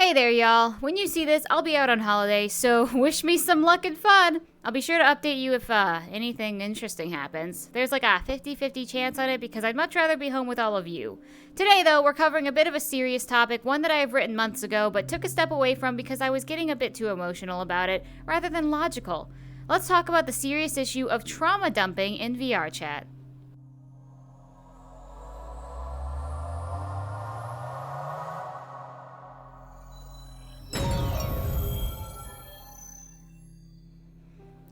Hey there, y'all. When you see this, I'll be out on holiday, so wish me some luck and fun. I'll be sure to update you if anything interesting happens. There's like a 50-50 chance on it because I'd much rather be home with all of you. Today, though, we're covering a bit of a serious topic, one that I have written months ago, but took a step away from because I was getting a bit too emotional about it, rather than logical. Let's talk about the serious issue of trauma dumping in VRChat.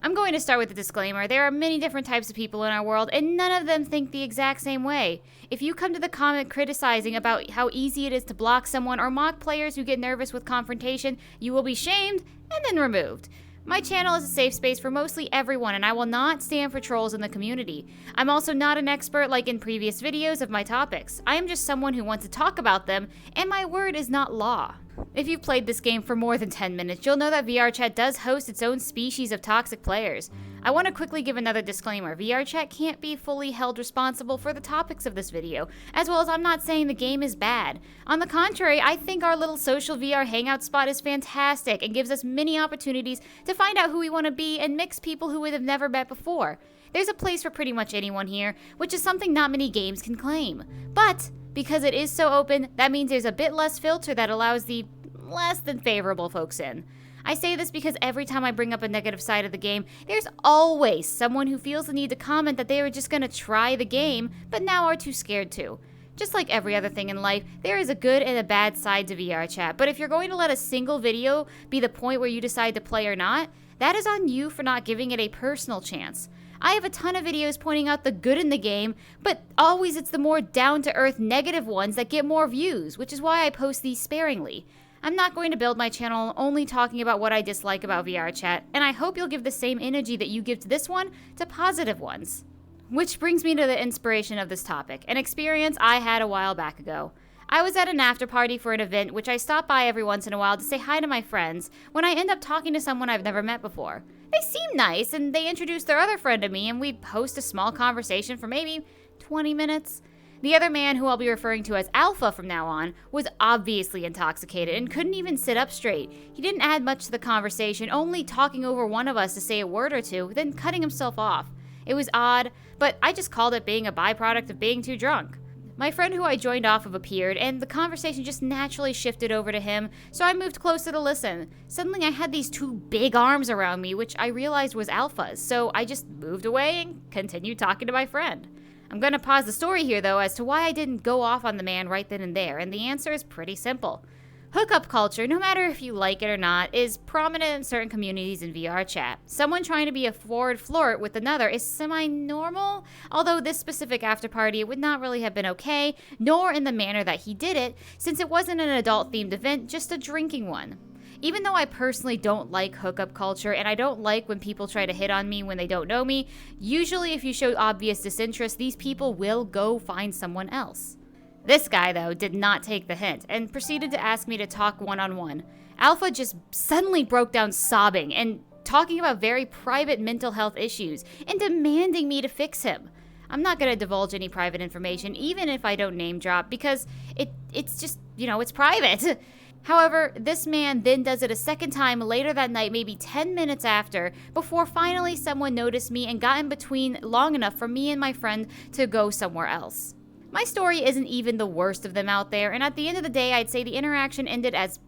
I'm going to start with a disclaimer. There are many different types of people in our world, and none of them think the exact same way. If you come to the comment criticizing about how easy it is to block someone or mock players who get nervous with confrontation, you will be shamed and then removed. My channel is a safe space for mostly everyone, and I will not stand for trolls in the community. I'm also not an expert like in previous videos of my topics. I am just someone who wants to talk about them, and my word is not law. If you've played this game for more than 10 minutes, you'll know that VRChat does host its own species of toxic players. I want to quickly give another disclaimer. VRChat can't be fully held responsible for the topics of this video, as well as I'm not saying the game is bad. On the contrary, I think our little social VR hangout spot is fantastic and gives us many opportunities to find out who we want to be and mix people who we have never met before. There's a place for pretty much anyone here, which is something not many games can claim. But because it is so open, that means there's a bit less filter that allows the less than favorable folks in. I say this because every time I bring up a negative side of the game, there's always someone who feels the need to comment that they were just gonna try the game, but now are too scared to. Just like every other thing in life, there is a good and a bad side to VRChat, but if you're going to let a single video be the point where you decide to play or not, that is on you for not giving it a personal chance. I have a ton of videos pointing out the good in the game, but always it's the more down-to-earth negative ones that get more views, which is why I post these sparingly. I'm not going to build my channel only talking about what I dislike about VRChat, and I hope you'll give the same energy that you give to this one to positive ones. Which brings me to the inspiration of this topic, an experience I had a while back ago. I was at an after party for an event which I stop by every once in a while to say hi to my friends when I end up talking to someone I've never met before. They seem nice and they introduce their other friend to me and we host a small conversation for maybe 20 minutes. The other man, who I'll be referring to as Alpha from now on, was obviously intoxicated and couldn't even sit up straight. He didn't add much to the conversation, only talking over one of us to say a word or two, then cutting himself off. It was odd, but I just called it being a byproduct of being too drunk. My friend who I joined off of appeared, and the conversation just naturally shifted over to him, so I moved closer to listen. Suddenly I had these two big arms around me, which I realized was Alpha's, so I just moved away and continued talking to my friend. I'm gonna pause the story here though as to why I didn't go off on the man right then and there, and the answer is pretty simple. Hookup culture, no matter if you like it or not, is prominent in certain communities in VRChat. Someone trying to be a forward flirt with another is semi-normal, although this specific after party would not really have been okay, nor in the manner that he did it, since it wasn't an adult-themed event, just a drinking one. Even though I personally don't like hookup culture, and I don't like when people try to hit on me when they don't know me, usually if you show obvious disinterest, these people will go find someone else. This guy, though, did not take the hint, and proceeded to ask me to talk one-on-one. Alpha just suddenly broke down sobbing, and talking about very private mental health issues, and demanding me to fix him. I'm not going to divulge any private information, even if I don't name drop, because it's just, it's private. However, this man then does it a second time later that night, maybe 10 minutes after, before finally someone noticed me and got in between long enough for me and my friend to go somewhere else. My story isn't even the worst of them out there, and at the end of the day, I'd say the interaction ended as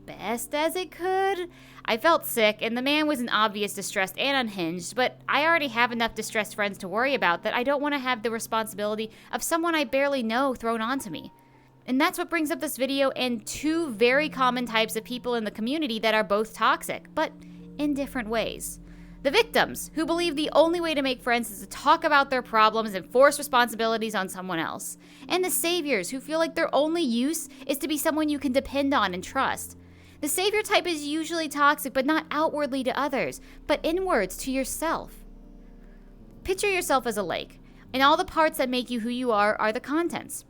best as it could. I felt sick, and the man was in obvious distress and unhinged, but I already have enough distressed friends to worry about that I don't want to have the responsibility of someone I barely know thrown onto me. And that's what brings up this video and two very common types of people in the community that are both toxic, but in different ways. The victims, who believe the only way to make friends is to talk about their problems and force responsibilities on someone else. And the saviors, who feel like their only use is to be someone you can depend on and trust. The savior type is usually toxic, but not outwardly to others, but inwards to yourself. Picture yourself as a lake, and all the parts that make you who you are the contents.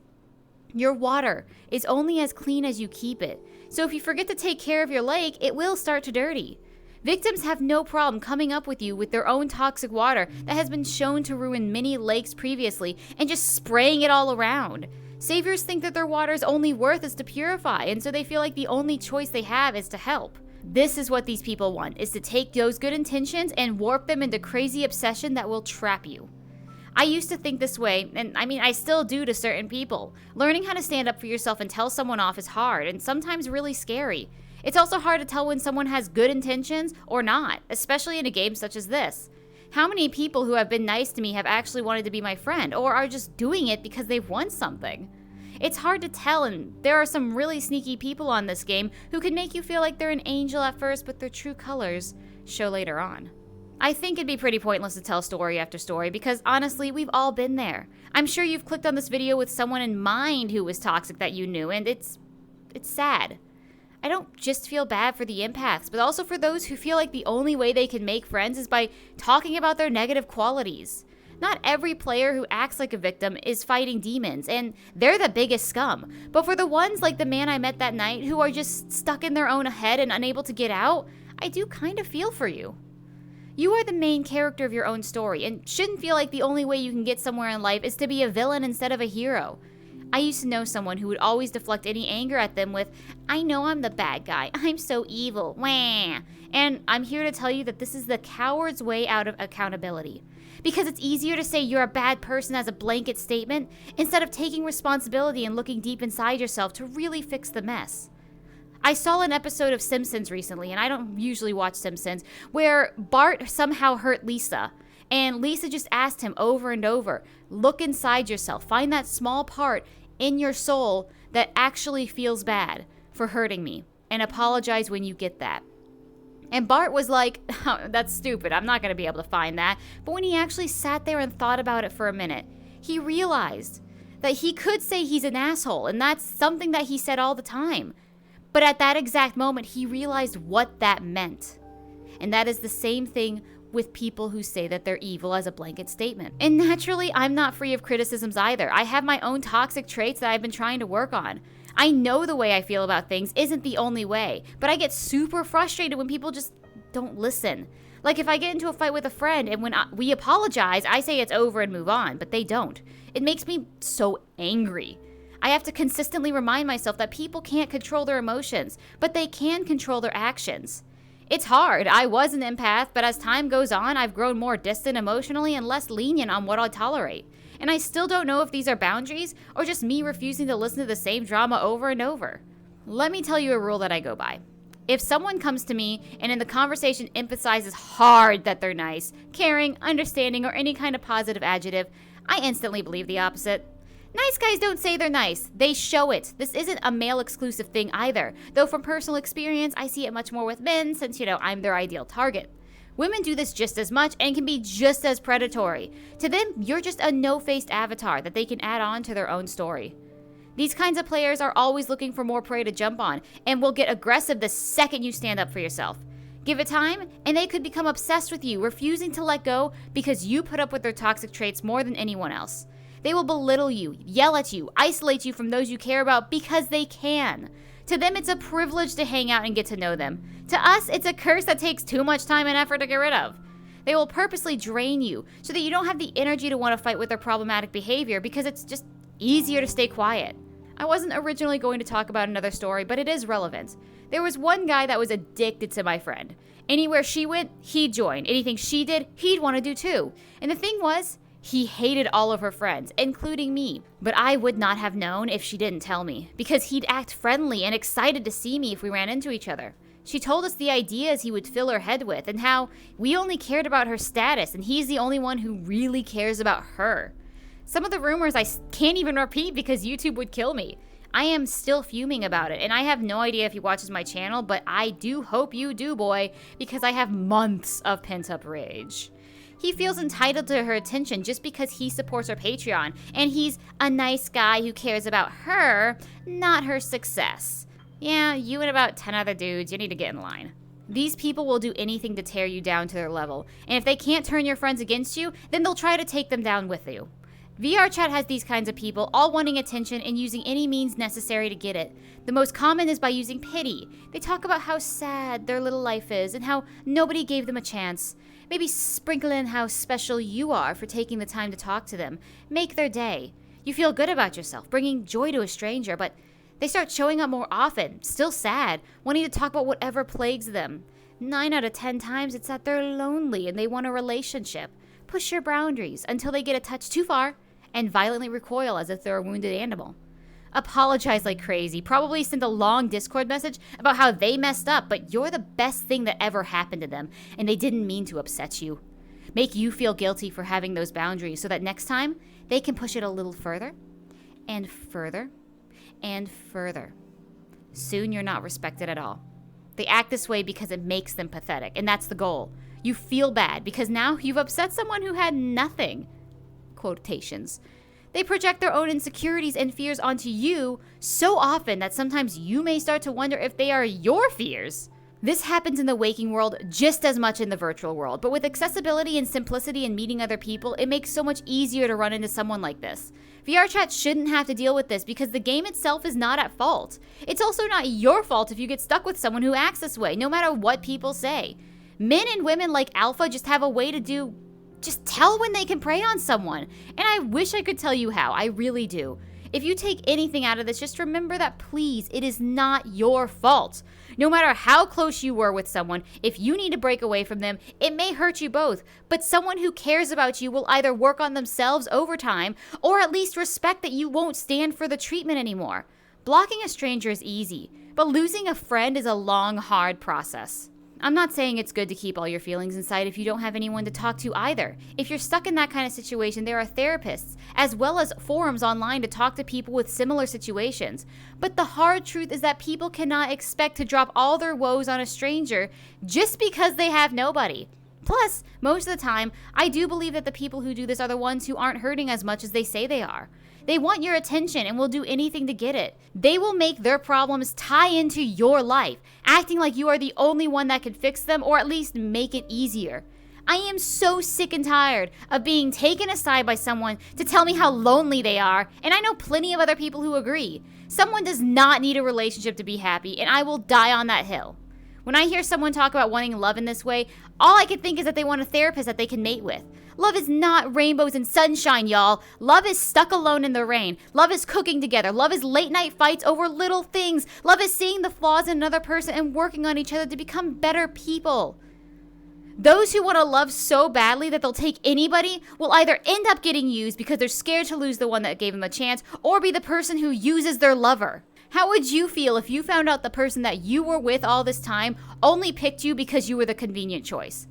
Your water is only as clean as you keep it, so if you forget to take care of your lake, it will start to dirty. Victims have no problem coming up with you with their own toxic water that has been shown to ruin many lakes previously and just spraying it all around. Saviors think that their water's only worth is to purify, and so they feel like the only choice they have is to help. This is what these people want, is to take those good intentions and warp them into crazy obsession that will trap you. I used to think this way, and I still do to certain people. Learning how to stand up for yourself and tell someone off is hard and sometimes really scary. It's also hard to tell when someone has good intentions or not, especially in a game such as this. How many people who have been nice to me have actually wanted to be my friend or are just doing it because they've won something? It's hard to tell, and there are some really sneaky people on this game who can make you feel like they're an angel at first, but their true colors show later on. I think it'd be pretty pointless to tell story after story because honestly, we've all been there. I'm sure you've clicked on this video with someone in mind who was toxic that you knew, and it's sad. I don't just feel bad for the empaths, but also for those who feel like the only way they can make friends is by talking about their negative qualities. Not every player who acts like a victim is fighting demons, and they're the biggest scum. But for the ones like the man I met that night who are just stuck in their own head and unable to get out, I do kind of feel for you. You are the main character of your own story, and shouldn't feel like the only way you can get somewhere in life is to be a villain instead of a hero. I used to know someone who would always deflect any anger at them with, "I know I'm the bad guy, I'm so evil, wah." And I'm here to tell you that this is the coward's way out of accountability. Because it's easier to say you're a bad person as a blanket statement instead of taking responsibility and looking deep inside yourself to really fix the mess. I saw an episode of Simpsons recently, and I don't usually watch Simpsons, where Bart somehow hurt Lisa. And Lisa just asked him over and over, look inside yourself, find that small part in your soul that actually feels bad for hurting me, and apologize when you get that. And Bart was like, oh, that's stupid, I'm not going to be able to find that. But when he actually sat there and thought about it for a minute, he realized that he could say he's an asshole, and that's something that he said all the time. But at that exact moment, he realized what that meant. And that is the same thing with people who say that they're evil as a blanket statement. And naturally, I'm not free of criticisms either. I have my own toxic traits that I've been trying to work on. I know the way I feel about things isn't the only way, but I get super frustrated when people just don't listen. Like if I get into a fight with a friend and when we apologize, I say it's over and move on, but they don't. It makes me so angry. I have to consistently remind myself that people can't control their emotions, but they can control their actions. It's hard. I was an empath, but as time goes on, I've grown more distant emotionally and less lenient on what I'll tolerate. And I still don't know if these are boundaries or just me refusing to listen to the same drama over and over. Let me tell you a rule that I go by. If someone comes to me and in the conversation emphasizes hard that they're nice, caring, understanding, or any kind of positive adjective, I instantly believe the opposite. Nice guys don't say they're nice, they show it. This isn't a male exclusive thing either, though from personal experience, I see it much more with men since, I'm their ideal target. Women do this just as much and can be just as predatory. To them, you're just a no-faced avatar that they can add on to their own story. These kinds of players are always looking for more prey to jump on and will get aggressive the second you stand up for yourself. Give it time, and they could become obsessed with you, refusing to let go because you put up with their toxic traits more than anyone else. They will belittle you, yell at you, isolate you from those you care about because they can. To them, it's a privilege to hang out and get to know them. To us, it's a curse that takes too much time and effort to get rid of. They will purposely drain you so that you don't have the energy to want to fight with their problematic behavior because it's just easier to stay quiet. I wasn't originally going to talk about another story, but it is relevant. There was one guy that was addicted to my friend. Anywhere she went, he'd join. Anything she did, he'd want to do too. And the thing was, he hated all of her friends, including me. But I would not have known if she didn't tell me, because he'd act friendly and excited to see me if we ran into each other. She told us the ideas he would fill her head with, and how we only cared about her status, and he's the only one who really cares about her. Some of the rumors I can't even repeat because YouTube would kill me. I am still fuming about it, and I have no idea if he watches my channel, but I do hope you do, boy, because I have months of pent-up rage. He feels entitled to her attention just because he supports her Patreon, and he's a nice guy who cares about her, not her success. Yeah, you and about 10 other dudes, you need to get in line. These people will do anything to tear you down to their level, and if they can't turn your friends against you, then they'll try to take them down with you. VRChat has these kinds of people, all wanting attention and using any means necessary to get it. The most common is by using pity. They talk about how sad their little life is and how nobody gave them a chance. Maybe sprinkle in how special you are for taking the time to talk to them. Make their day. You feel good about yourself, bringing joy to a stranger, but they start showing up more often, still sad, wanting to talk about whatever plagues them. 9 out of 10 times it's that they're lonely and they want a relationship. Push your boundaries until they get a touch too far and violently recoil as if they're a wounded animal. Apologize like crazy, probably send a long Discord message about how they messed up, but you're the best thing that ever happened to them and they didn't mean to upset you. Make you feel guilty for having those boundaries so that next time they can push it a little further and further and further. Soon you're not respected at all. They act this way because it makes them pathetic, and that's the goal. You feel bad because now you've upset someone who had nothing. Quotations. They project their own insecurities and fears onto you so often that sometimes you may start to wonder if they are your fears. This happens in the waking world just as much in the virtual world, but with accessibility and simplicity in meeting other people, it makes so much easier to run into someone like this. VRChat shouldn't have to deal with this because the game itself is not at fault. It's also not your fault if you get stuck with someone who acts this way, no matter what people say. Men and women like Alpha just have a way to just tell when they can prey on someone. And I wish I could tell you how, I really do. If you take anything out of this, just remember that please, it is not your fault. No matter how close you were with someone, if you need to break away from them, it may hurt you both. But someone who cares about you will either work on themselves over time, or at least respect that you won't stand for the treatment anymore. Blocking a stranger is easy, but losing a friend is a long, hard process. I'm not saying it's good to keep all your feelings inside if you don't have anyone to talk to either. If you're stuck in that kind of situation, there are therapists, as well as forums online to talk to people with similar situations. But the hard truth is that people cannot expect to drop all their woes on a stranger just because they have nobody. Plus, most of the time, I do believe that the people who do this are the ones who aren't hurting as much as they say they are. They want your attention and will do anything to get it. They will make their problems tie into your life, acting like you are the only one that can fix them or at least make it easier. I am so sick and tired of being taken aside by someone to tell me how lonely they are, and I know plenty of other people who agree. Someone does not need a relationship to be happy, and I will die on that hill. When I hear someone talk about wanting love in this way, all I can think is that they want a therapist that they can mate with. Love is not rainbows and sunshine, y'all. Love is stuck alone in the rain. Love is cooking together. Love is late night fights over little things. Love is seeing the flaws in another person and working on each other to become better people. Those who want to love so badly that they'll take anybody will either end up getting used because they're scared to lose the one that gave them a chance, or be the person who uses their lover. How would you feel if you found out the person that you were with all this time only picked you because you were the convenient choice?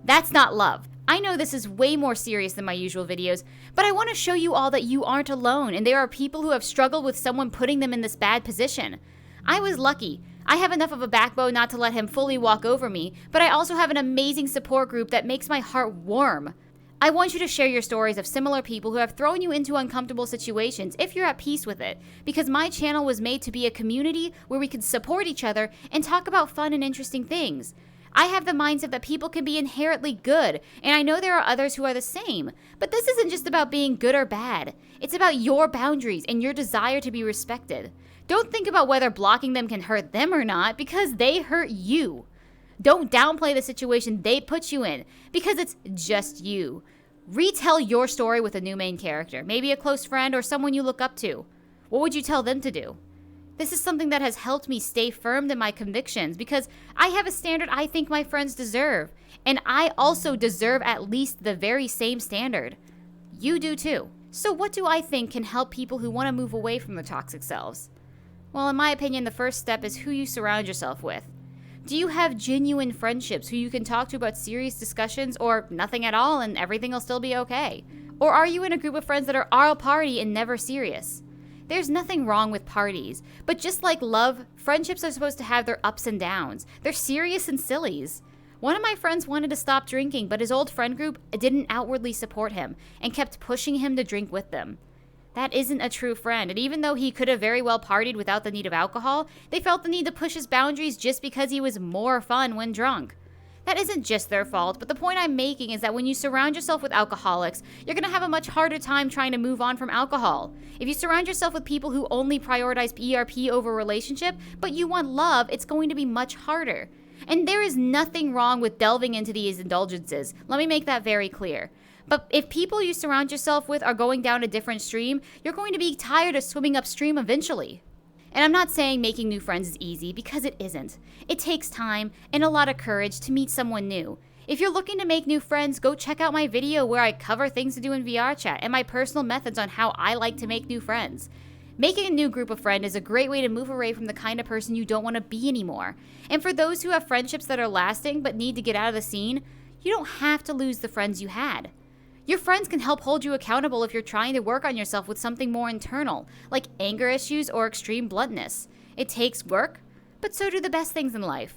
That's not love. I know this is way more serious than my usual videos, but I want to show you all that you aren't alone, and there are people who have struggled with someone putting them in this bad position. I was lucky. I have enough of a backbone not to let him fully walk over me, but I also have an amazing support group that makes my heart warm. I want you to share your stories of similar people who have thrown you into uncomfortable situations if you're at peace with it, because my channel was made to be a community where we can support each other and talk about fun and interesting things. I have the mindset that people can be inherently good, and I know there are others who are the same. But this isn't just about being good or bad. It's about your boundaries and your desire to be respected. Don't think about whether blocking them can hurt them or not, because they hurt you. Don't downplay the situation they put you in, because it's just you. Retell your story with a new main character, maybe a close friend or someone you look up to. What would you tell them to do? This is something that has helped me stay firm in my convictions because I have a standard I think my friends deserve, and I also deserve at least the very same standard. You do too. So what do I think can help people who want to move away from their toxic selves? Well, in my opinion, the first step is who you surround yourself with. Do you have genuine friendships who you can talk to about serious discussions, or nothing at all and everything will still be okay? Or are you in a group of friends that are all party and never serious? There's nothing wrong with parties, but just like love, friendships are supposed to have their ups and downs. They're serious and sillies. One of my friends wanted to stop drinking, but his old friend group didn't outwardly support him and kept pushing him to drink with them. That isn't a true friend, and even though he could have very well partied without the need of alcohol, they felt the need to push his boundaries just because he was more fun when drunk. That isn't just their fault, but the point I'm making is that when you surround yourself with alcoholics, you're going to have a much harder time trying to move on from alcohol. If you surround yourself with people who only prioritize ERP over relationship, but you want love, it's going to be much harder. And there is nothing wrong with delving into these indulgences. Let me make that very clear. But if people you surround yourself with are going down a different stream, you're going to be tired of swimming upstream eventually. And I'm not saying making new friends is easy, because it isn't. It takes time and a lot of courage to meet someone new. If you're looking to make new friends, go check out my video where I cover things to do in VRChat and my personal methods on how I like to make new friends. Making a new group of friends is a great way to move away from the kind of person you don't want to be anymore. And for those who have friendships that are lasting but need to get out of the scene, you don't have to lose the friends you had. Your friends can help hold you accountable if you're trying to work on yourself with something more internal, like anger issues or extreme bluntness. It takes work, but so do the best things in life.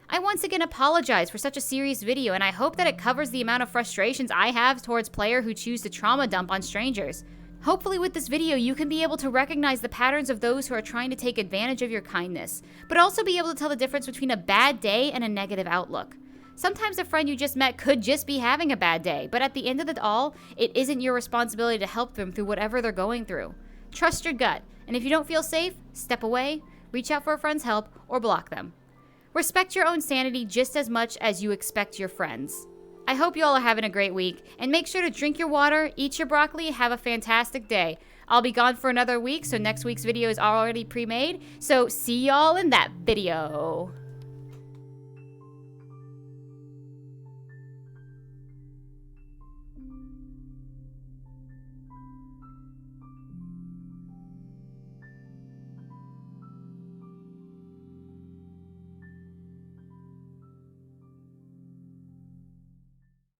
I once again apologize for such a serious video, and I hope that it covers the amount of frustrations I have towards players who choose to trauma dump on strangers. Hopefully with this video, you can be able to recognize the patterns of those who are trying to take advantage of your kindness, but also be able to tell the difference between a bad day and a negative outlook. Sometimes a friend you just met could just be having a bad day, but at the end of it all, it isn't your responsibility to help them through whatever they're going through. Trust your gut, and if you don't feel safe, step away, reach out for a friend's help, or block them. Respect your own sanity just as much as you expect your friends. I hope you all are having a great week, and make sure to drink your water, eat your broccoli, have a fantastic day. I'll be gone for another week, so next week's video is already pre-made, so see y'all in that video.